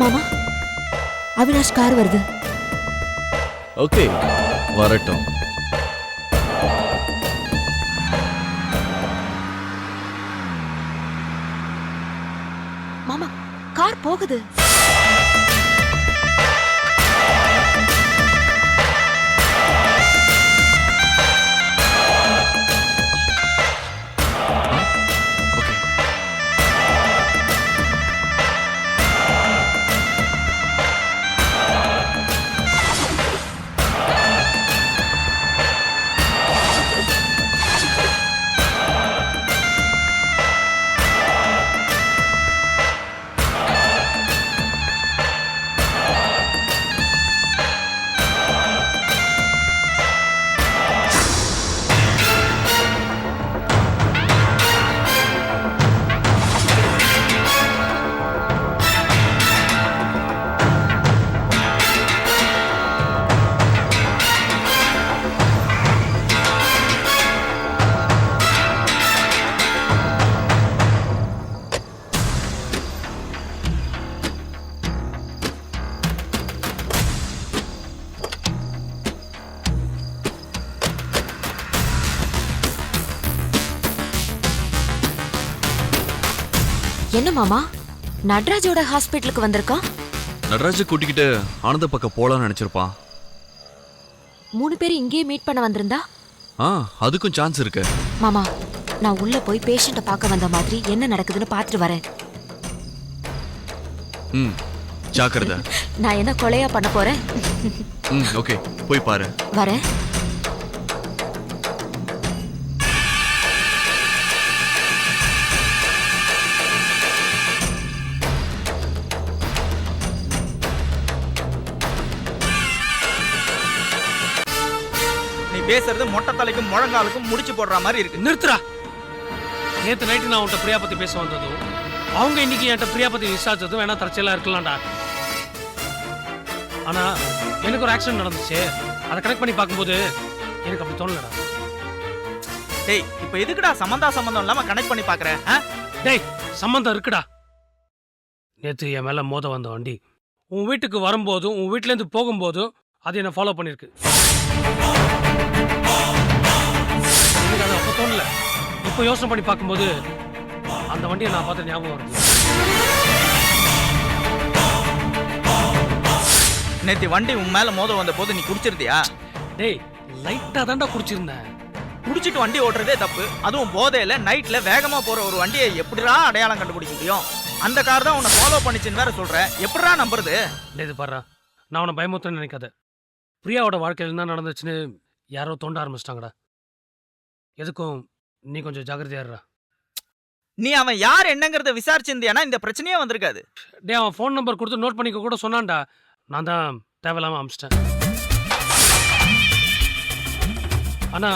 மாமா, அவினாஷ் கார் வருது. ஓகே, வரட்டும். மாமா, கார் போகுது. என்ன மாமா, நட்ராஜோட ஹாஸ்பிட்டலுக்கு வந்திருக்கான்? நடராஜ கூட்டிக்கிட்டு ஆனந்த பக்கம் போலான்னு நினைச்சிருப்பான். 3 பேர் இங்கேயே மீட் பண்ண வந்திருந்தா? அதுக்கும் சான்ஸ் இருக்கு. மாமா, நான் உள்ள போய் பேஷண்ட்டை பார்க்க வந்த மாதிரி என்ன நடக்குதுன்னு பார்த்துட்டு வரேன். ஜாக்கிரதை. நான் என்ன கொலையா பண்ண போறேன்? ஓகே, போய் பாரு. வரேன். பேசுறது மொட்டை தலைக்கும் முழங்காலுக்கும் முடிச்சு போடுற மாதிரி இருக்கு. நிறுத்துறா. நேத்து நைட்டு நான் உன்கிட்ட பிரியா பத்தி பேச வந்ததும் அவங்க இன்னைக்கு என்கிட்ட பிரியா பத்தி விசாரிச்சதும் வேணா தற்செயலா இருக்கலாம்டா. ஆனா எனக்கு ஒரு ஆக்சிடென்ட் நடந்துச்சு, அதை கனெக்ட் பண்ணி பார்க்கும்போது எனக்கு அப்படி தோணலடா. டேய், இப்போ எதுக்குடா சம்பந்தம் இல்லாம கனெக்ட் பண்ணி பாக்குறேன்? டேய், சம்பந்தம் இருக்குடா. நேத்து என் மேல மோத வந்த வண்டி உன் வீட்டுக்கு வரும்போதும் உன் வீட்டுல இருந்து போகும்போதும் அது என்ன ஃபாலோ பண்ணிருக்கு. அப்ப தோணல, இப்ப யோசனை பண்ணி பார்க்கும்போது அந்த வண்டியை நான் பார்த்த ஞாபகம் வருது. நேத்து வண்டி உன் மேல மோத வந்த போது நீ குடிச்சிருந்தியா? டேய், லைட்டா தாண்டா குடிச்சிருந்தேன். குடிச்சிட்டு வண்டி ஓட்டுறதே தப்பு. அதுவும் போதையில நைட்ல வேகமா போற ஒரு வண்டியை எப்படிடா அடையாளம் கண்டுபிடிக்க முடியும்? அந்த கார் தான் உன்னை ஃபாலோ பண்ணிச்சுன்னு வேற சொல்ற. எப்படிடா நம்புறது? இது பாரு, நான் உன்னை பயமுத்துன்னு நினைக்காத. பிரியாவோட வாழ்க்கையில் என்ன நடந்துச்சுன்னு யாரோ தோண்ட ஆரம்பிச்சிட்டாங்கடா. எதுக்கும் நீ கொஞ்சம் ஜாக்கிரதையா இருடா. நீ அவன் யார் என்னங்கறத விசாரிச்சிருந்தியானா இந்த பிரச்சனையே வந்திருக்காது. டேய், அவன் ஃபோன் நம்பர் கொடுத்து நோட் பண்ணிக்க கூட சொன்னான்டா. நான் தான் தேவையில்லாம அமிச்சிட்டேன். ஆனா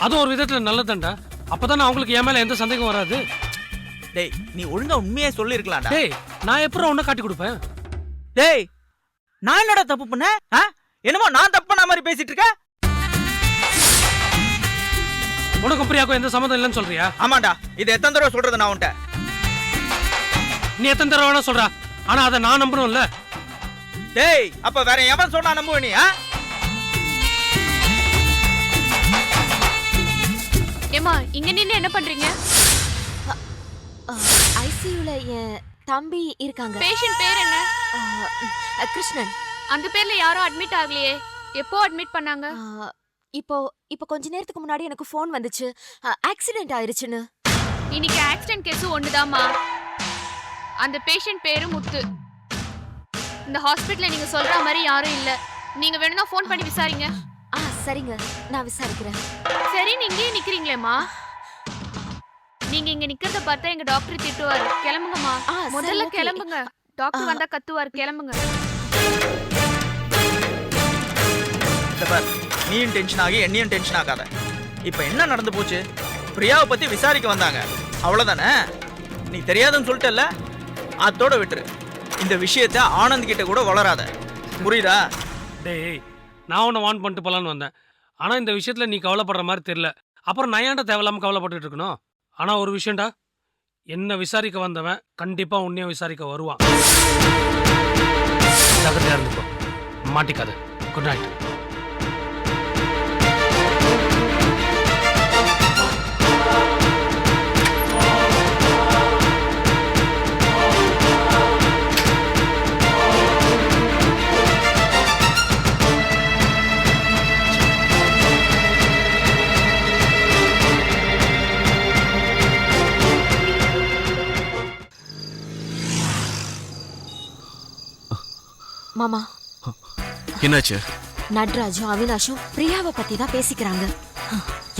அதுவும் ஒரு விதத்துல நல்லதுதான்டா. அப்பதான் அவங்களுக்கு என் மேல எந்த சந்தேகம் வராது. டேய், நீ ஒழுங்கா உண்மையே சொல்லிருக்கலாம்டா. டேய், நான் எப்பறம் உன்னை காட்டி கொடுப்பேன்? டேய், நான் என்னடா தப்பு பண்ணேன்? என்னமோ நான் தப்பு பண்ண மாதிரி பேசிட்டு இருக்க. உனக்கும் பிரியாக்கும் எந்த சம்மந்தம் இல்லைன்னு சொல்றியா? ஆமாண்டா, இது எத்தனை தடவை சொல்றது நான் உன்ட்ட? நீ எத்தனை தடவை வேணா சொல்றா, ஆனா அதை நான் நம்பணும்ல. டேய், அப்ப வேற எவன் சொன்னா நம்புவ நீ? ஏமா, இங்க நின்னு என்ன பண்றீங்க? ஐசியூல என் தம்பி இருக்காங்க. பேஷண்ட் பேர் என்ன? கிருஷ்ணன். அந்த பேர்ல யாரும் அட்மிட் ஆகலையே. எப்போ அட்மிட் பண்ணாங்க? இப்போ கொஞ்ச நேரத்துக்கு முன்னாடி எனக்கு ஃபோன் வந்துச்சு, ஆக்சிடென்ட் ஆயிருச்சுன்னு. இன்னைக்கு ஆக்சிடென்ட் கேஸ் ஒண்ணுதாம்மா. அந்த பேஷண்ட் பேரு முத்து. இந்த ஹாஸ்பிட்டல்ல நீங்க சொல்ற மாதிரி யாரும் இல்ல. நீங்க வேணும்னா ஃபோன் பண்ணி விசாரிங்க. சரிங்க, நான் விசாரிக்கிறேன். சரி, நீங்க நிக்கிறீங்களேம்மா. நீங்க இங்க நிக்கிறத பார்த்தா எங்க டாக்டர் திட்டுவாரு. கிளம்புங்கம்மா. முதல்ல கிளம்புங்க. டாக்டர் வந்தா கத்துவாரு. கிளம்புங்க. நீயும் டென்ஷன் ஆகி என்னையும் டென்ஷன் ஆகாத. இப்ப என்ன நடந்து போச்சு? பிரியாவை பத்தி விசாரிக்க வந்தாங்க, அவ்வளவுதானே? நீ தெரியாதுன்னு சொல்லிட்டல்ல, அதோட விட்டுரு. இந்த விஷயத்தை ஆனந்த் கிட்ட கூட வளராத, புரியுதா? டேய், நான் உன்னை வான் பண்ணிட்டு போலான்னு வந்தேன். ஆனா இந்த விஷயத்துல நீ கவலைப்படுற மாதிரி தெரியல. அப்புறம் நான் ஏன்டா தேவையில்லாம கவலைப்பட்டுட்டு இருக்கணும்? ஆனா ஒரு விஷயம்டா, என்ன விசாரிக்க வந்தவன் கண்டிப்பா உன்னையும் விசாரிக்க வருவான். ஜாக்கிரதையா இருந்துக்கோ, மாட்டிக்காத. Good night. மாமா, என்னாச்சு? நட்ராஜும் அவினாஷும் பிரியாவை பத்தி தான் பேசிக்கிறாங்க.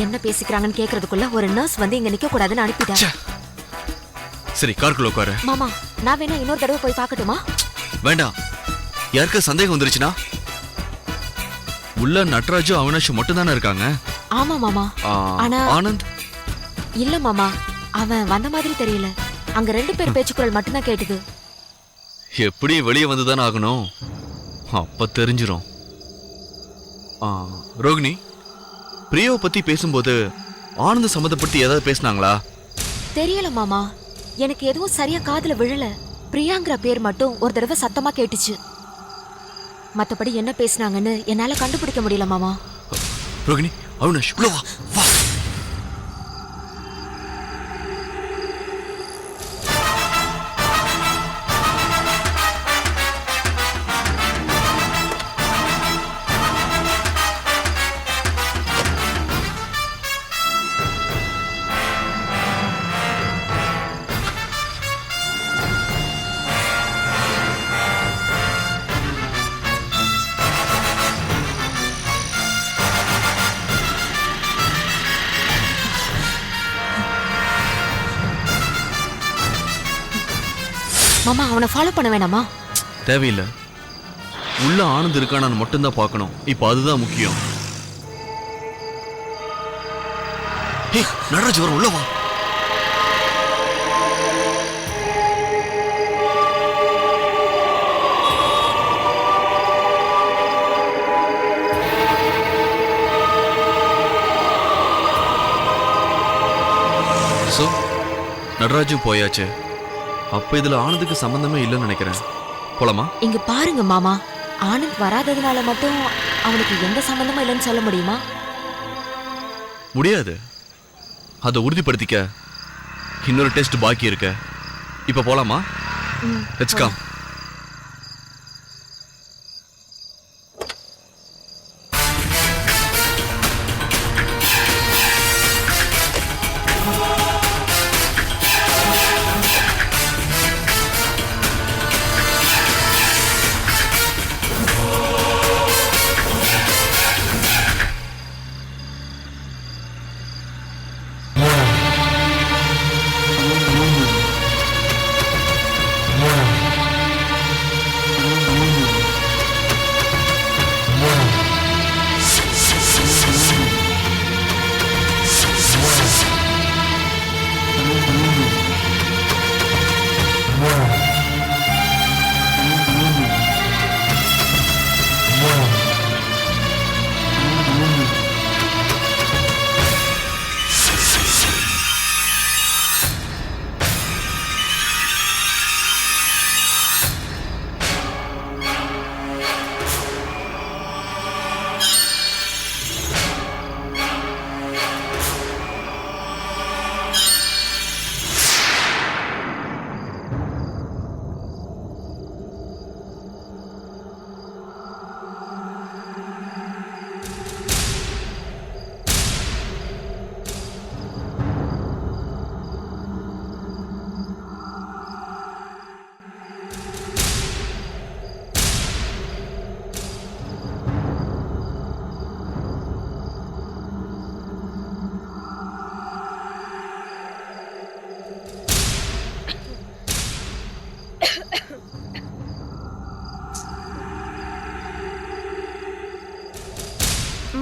என்ன பேசிக்கிறாங்கன்னு கேக்குறதுக்குள்ள ஒரு நர்ஸ் வந்து இங்க நிக்க கூடாதுன்னு அனுப்பிட்டாங்க. சரி, காருக்குள்ள உட்காரு. மாமா, நான் வேணா இன்னொரு தடவை போய் பார்க்கட்டுமா? வேண்டாம். யாருக்கு சந்தேகம் வந்துருச்சுன்னா? உள்ள நட்ராஜும் அவினாஷும் மட்டும் தானே இருக்காங்க. ஆமா மாமா. ஆனா ஆனந்த் இல்ல மாமா, அவன் வந்த மாதிரி தெரியல. அங்க 2 பேர் பேச்சுக்குரல் மட்டும்தான் கேட்டுது. எப்படி வெளியே வந்துதானே ஆகணும், அப்ப தெரிஞ்சிரும். ரோகிணி, பிரியாவை பத்தி பேசும்போது ஆனந்த் சம்மந்தப்பட்டு ஏதாவது பேசினாங்களா? தெரியல மாமா, எனக்கு எதுவும் சரியா காதுல விழல. பிரியாங்கிற பேர் மட்டும் ஒரு தடவை சத்தமா கேட்டுச்சு. மத்தபடி என்ன பேசினாங்கன்னு என்னால கண்டுபிடிக்க முடியல மாமா. ரோகிணி, அவினாஷ் உள்ள வா. வா. மாமா, அவனை ஃபாலோ பண்ண வேணாமா? தேவையில்லை. உள்ள ஆனந்த் இருக்கானான்னு மட்டும்தான் பார்க்கணும். இப்ப அதுதான் முக்கியம். நடராஜ் வர, உள்ள வா. நடராஜும் போயாச்சு. அப்ப இதுல ஆனந்துக்கு சம்பந்தமே இல்லைன்னு நினைக்கிறேன். போலாமா? இங்க பாருங்க மாமா, ஆனந்த் வராததுனால மட்டும் அவனுக்கு எந்த சம்பந்தமும் இல்லைன்னு சொல்ல முடியுமா? முடியாது. அதை உறுதிப்படுத்திக்க இன்னொரு டெஸ்ட் பாக்கி இருக்கு. இப்ப போலாமா? Let's come.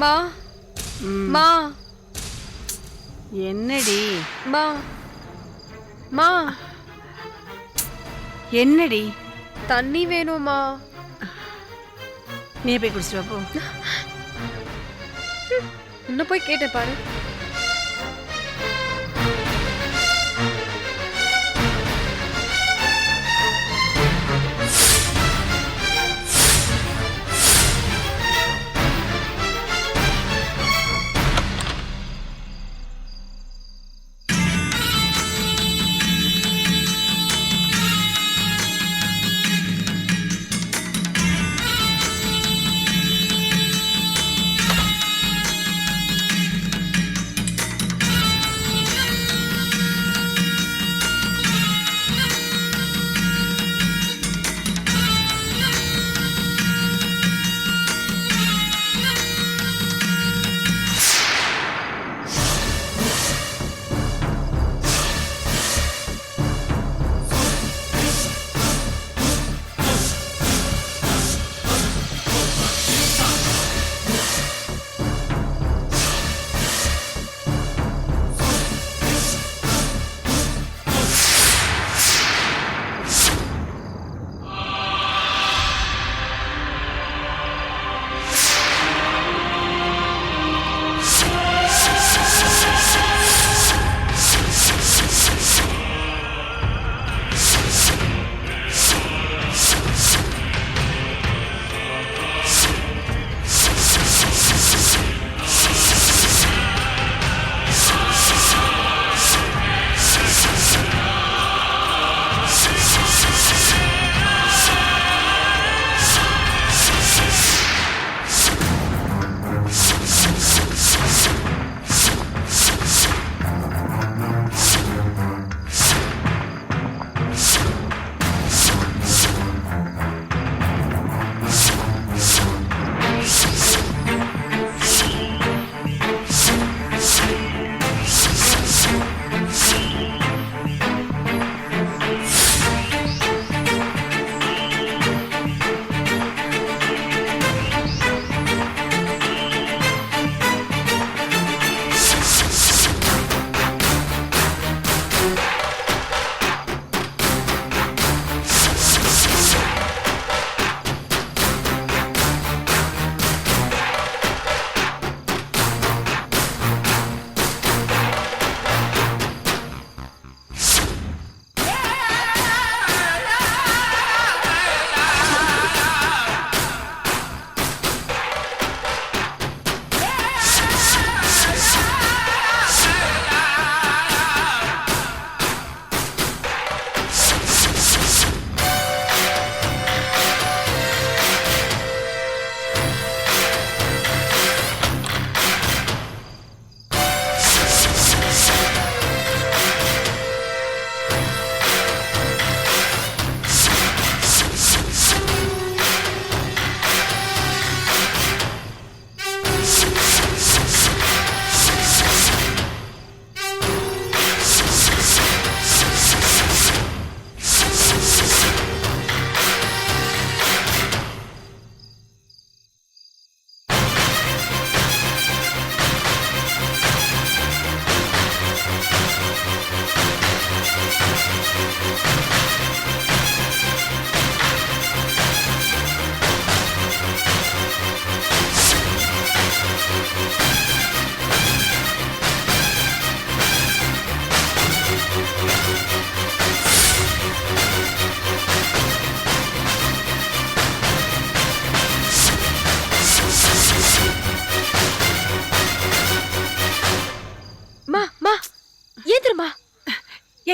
மா மா என்னடி மா மா என்னடி தண்ணி வேணுமா? நீ போய் குடிச்சிட்டு வா போ. இன்னும் போய் கேட்டேன் பாரு.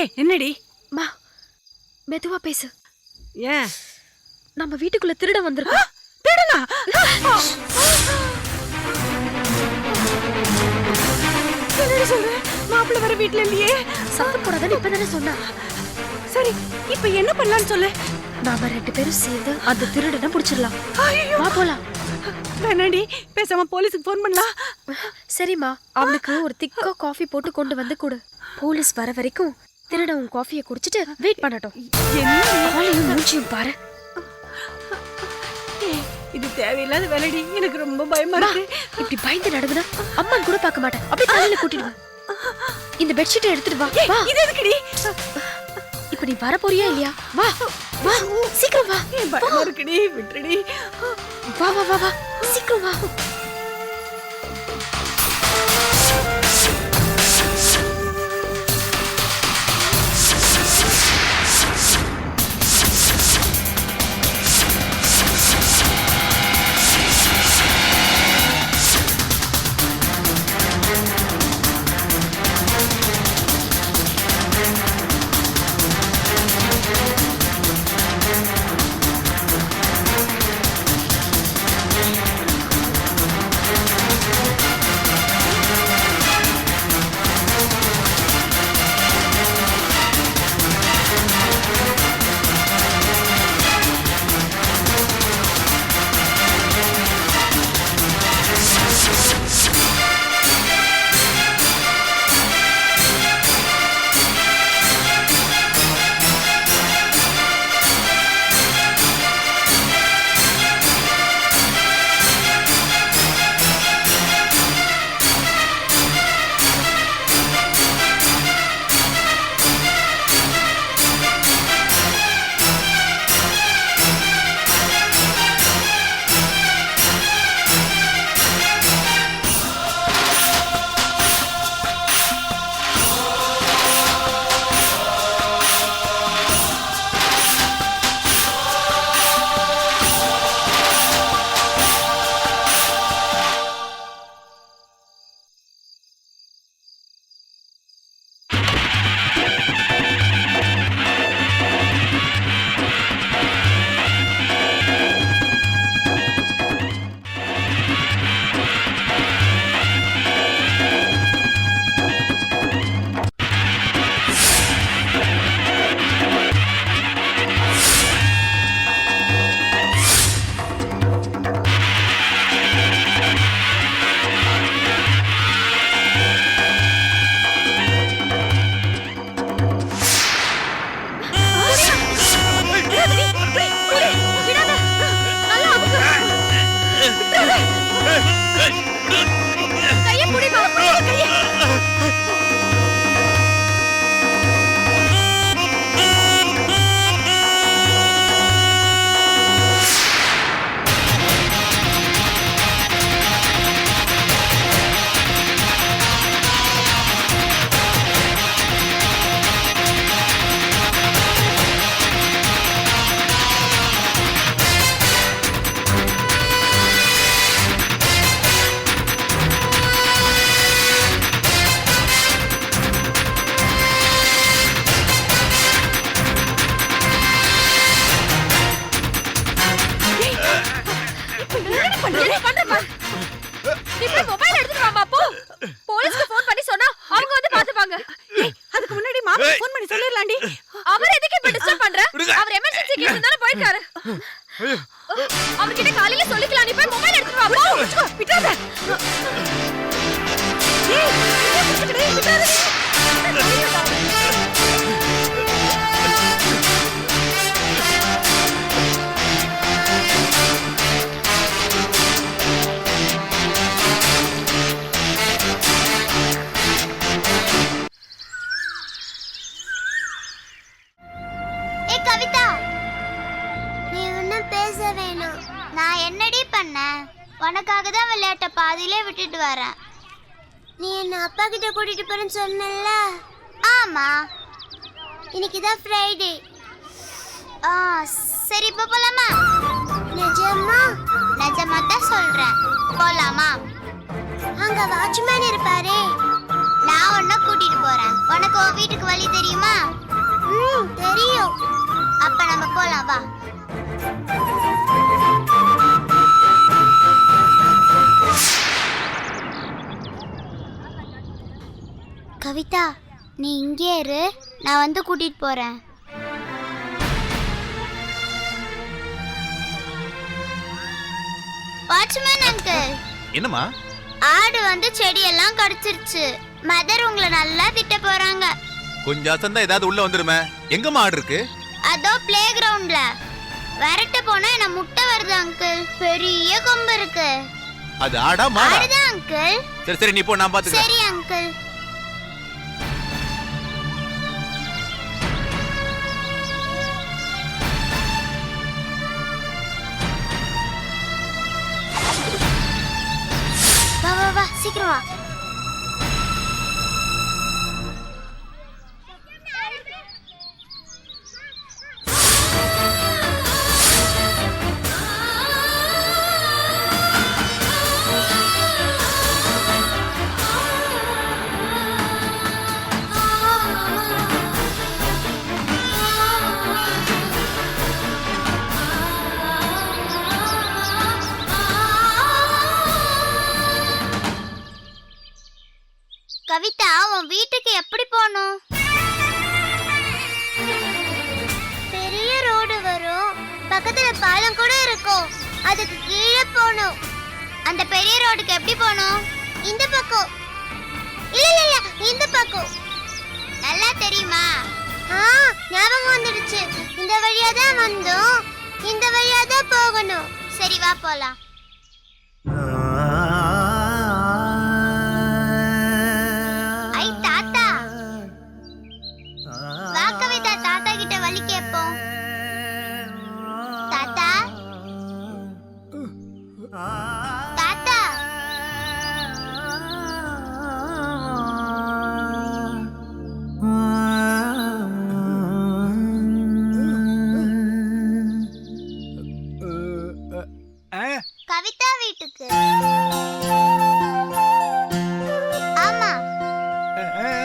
ஏய் என்னடி? மா மெதுவா பேசு. ஏன் நம்ம வீட்டுக்குள்ள திருட வந்திருக்கான். தேடுனா? என்னடி சொல்ற? மாப்பிள்ளை வர வீட்ல இல்லையே. சத்தம் போடாதன்னு இப்பதானே சொன்னா. சரி இப்போ என்ன பண்ணலாம்னு சொல்லு. நாம 2 பேரும் சேர்ந்து அந்த திருடனை பிடிச்சிடலாம். ஐயோ வா போலாம். வேணாடி, பேசாம போலீஸுக்கு ஃபோன் பண்ணலாம். சரிம்மா, அவனுக்கு ஒரு திக்கா காஃபி போட்டு கொண்டு வந்து கொடு. போலீஸ் வர வரைக்கும் திருடன் உன் காஃபியை குடிச்சிட்டு வெயிட் பண்ணட்டும். ஆளையும் மூஞ்சியும் பாரு. இது தேவையில்லாத வேலைடி. எனக்கு ரொம்ப பயமா இருக்கு. இப்படி பயந்து நடக்குதா அம்மான் கூட பார்க்க மாட்டேன். அப்படியே தலையில கூட்டிடுவேன். இந்த பெட்ஷீட்டை எடுத்துட்டு வா. வா. இது எதுக்குடி? இப்ப நீ வர போறியா இல்லையா? வா வா சீக்கிரம் வா. பயமா இருக்குடி, விட்டுடி. வா வா வா வா சீக்கிரம் வா. அவர் எதுக்கு இப்ப டிஸ்டர்ப் பண்ற? அவர் எமர்ஜென்சி கேஸ் தான போயிட்டாரு. அவர்கிட்ட காலையில சொல்லிக்கலாம். நீ போய் மொபைல் எடுத்துட்டு வா. போ விட்டாத. ஏய் விட்டாத. நான் என்னடி பண்ண? உனக்காக தான் விளையாட்ட பாதியிலே விட்டுட்டு வரேன். நீ என்ன அப்பா கிட்ட கூட்டிட்டு போறேன்னு சொன்னல? ஆமா, இன்னைக்கு தான் ஃப்ரைடே. சரி இப்போ போலாமா? நிஜமா? நிஜமா தான் சொல்றேன். போலாமா? அங்க வாட்ச்மேன் இருப்பாரே. நான் நான் உன்னை கூட்டிட்டு போறேன். உனக்கு உன் வீட்டுக்கு வழி தெரியுமா? தெரியும். அப்ப நம்ம போலாம் வா. கவிதா, நீ இங்கே இரு, நான் வந்து கூட்டிட்டு போறேன். வாட்ச்மேன் அங்கிள், என்னம்மா? ஆடு வந்து செடியெல்லாம் கடிச்சிருச்சு. மதர் உங்களை நல்லா திட்ட போறாங்க. கொஞ்சம் அசந்தா ஏதாவது உள்ள வந்துருமே. எங்கம்மா ஆடு இருக்கு? அதோ பிளே கிரவுண்ட்ல. விரட்ட போனா என்ன முட்டை வருது அங்கிள். பெரிய கொம்பு இருக்கு. அது ஆடா மாடா? ஆடுதான் அங்கிள். சரி சரி, நீ போ, நான் பாத்துக்கிறேன். சரி அங்கிள். வா வா வா, சீக்கிரம் வா. கவிதா, உன் வீட்டுக்கு எப்படி போகணும்? பெரிய ரோடு வரும், பக்கத்துல பாலம் கூட இருக்கும். அதுக்கு கீழே போகணும். அந்த பெரிய ரோடுக்கு எப்படி போகணும்? இந்த பக்கம். இல்ல இல்ல, இந்த பக்கம். நல்லா தெரியுமா? ஞாபகம் வந்துடுச்சு. இந்த வழியா தான் வந்தோம், இந்த வழியா தான் போகணும். சரி வா போலாம். ஐ தாத்தா, வா கவிதா, தாத்தா கிட்ட வழி கேட்போம். தாத்தா தாத்தா, கவிதா வீட்டுக்கு. ஆமா,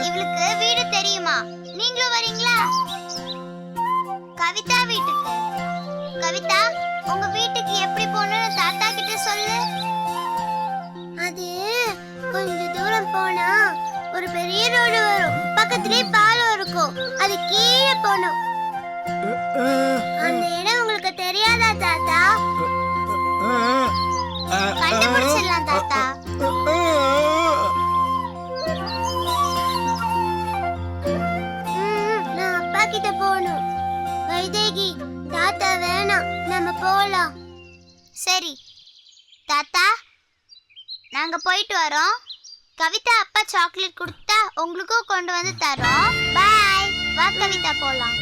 இவளுக்கு வீடு தெரியுமா? நீங்களும் வரீங்களா? கவிதா வீட்டுக்கு. கவிதா, உங்க வீட்டுக்கு எப்படி போகணும்னு தாத்தா கிட்ட சொல்லு. அது கொஞ்ச தூரம் போனா ஒரு பெரிய ரோடு வரும், பக்கத்திலே பாலம் இருக்கும். அது கீழே போகணும். அந்த இடம் உங்களுக்கு தெரியாதா தாத்தா? கண்டுபிடிச்சிடலாம் தாத்தா. நான் அப்பா கிட்ட போகணும். வைதேகி, தாத்தா வேணாம், நம்ம போலாம். சரி தாத்தா, நாங்க போயிட்டு வரோம். கவிதா அப்பா சாக்லேட் கொடுத்தா உங்களுக்கும் கொண்டு வந்து தரோம். பாய். வா கவிதா, போலாம்.